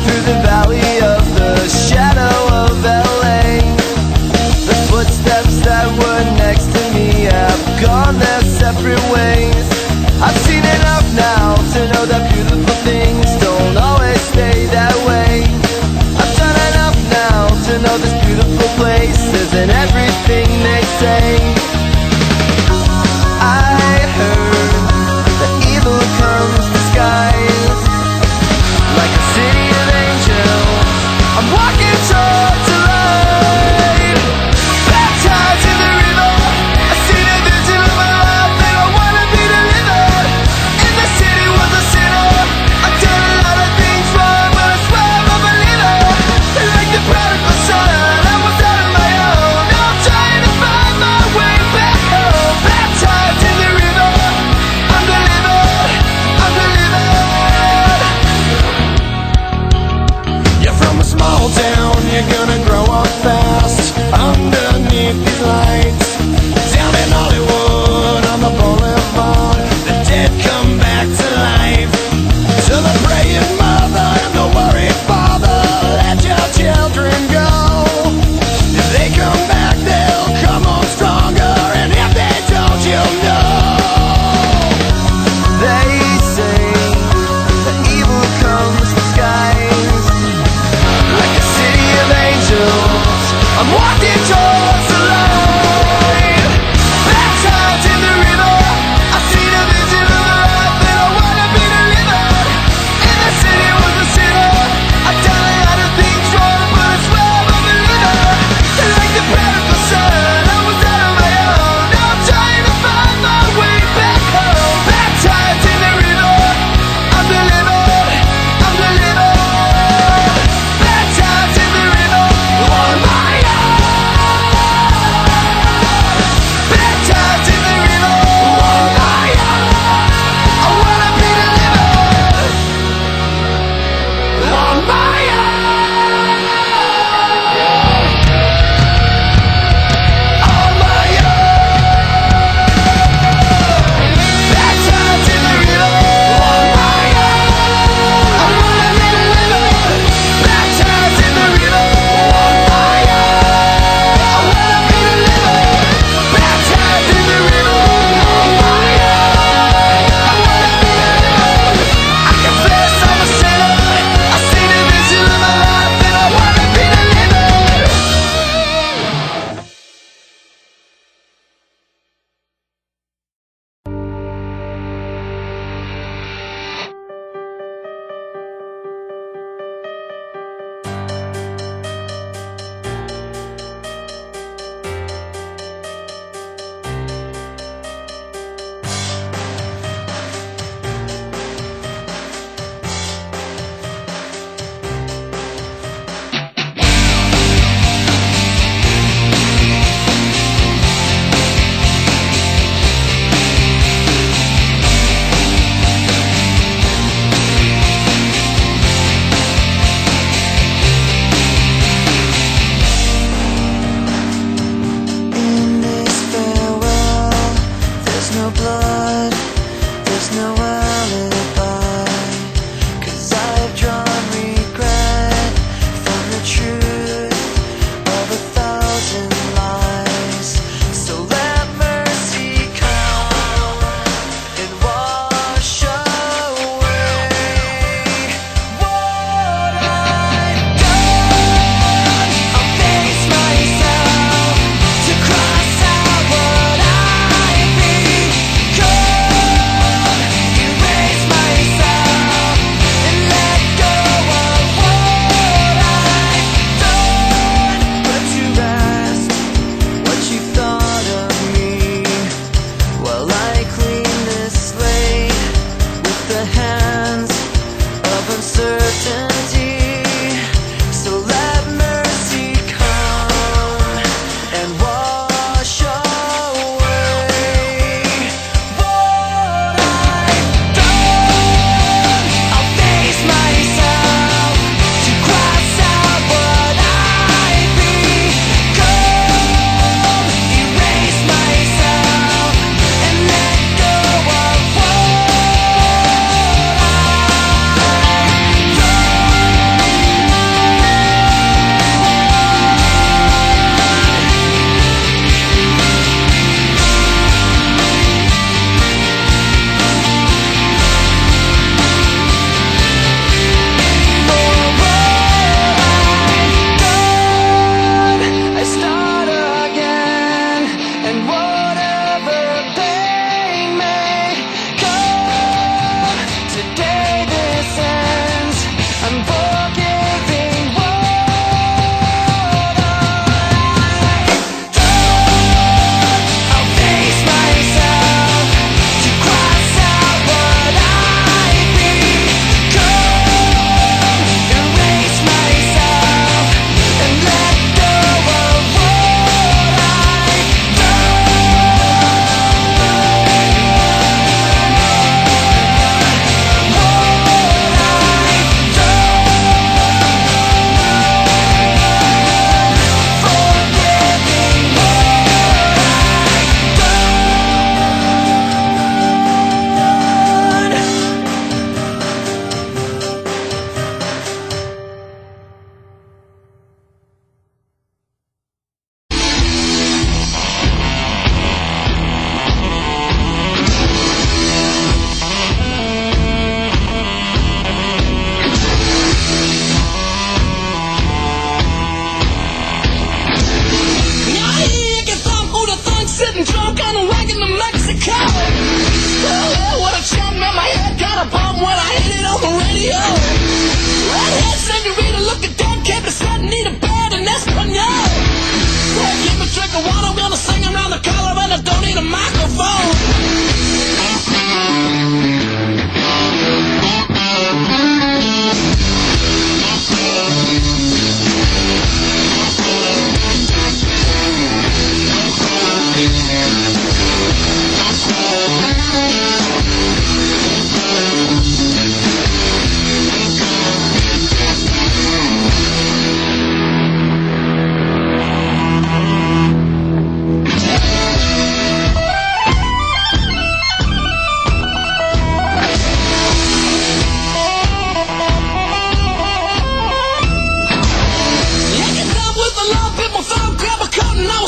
Through the valley of the shadow of LA, the footsteps that were next to me have gone their separate ways. I've seen enough now to know that beautiful things don't always stay that way. I've done enough now to know this beautiful place isn't everything they say. I heard that evil comes disguised like a city of angels. I'm walking towards the light, baptized in the river. I see the vision of my life and I wanna be delivered. In the city was a sinner. I've done a lot of things wrong, but I swear I'm a believer. Like the prodigal son, I was out on my own. Now I'm trying to find my way back home. Baptized in the river, I'm delivered, I'm delivered. You're from a small town, you're gonna grow up fast underneath these lights. Down in Hollywood on the boulevard, the dead come back to life. To the praying mother and the worried father, let your children go. If they come back, they'll come home stronger, and if they don't, you'll know. They say that evil comes disguised like a city of angels.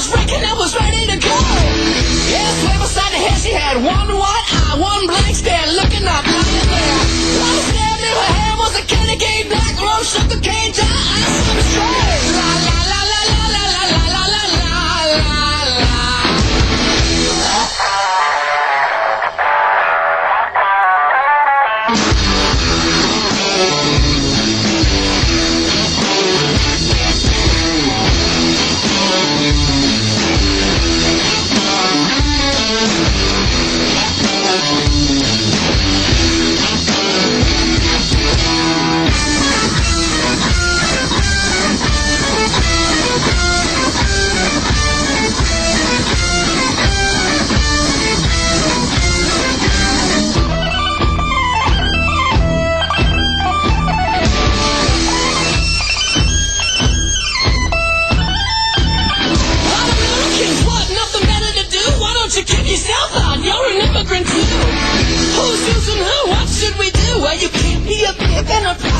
was breaking and was ready to go. Yeah, sway beside the head, she had one white eye, one blank stare, looking up out of there. Long stabbed in her hair was a candy cane black, roll shook the cane jar, I saw me straight. La la la la la la la la la la la la. Kick yourself out, you're an immigrant too. Who's using who? What should we do? Well, you can't be a pig and a prostitute.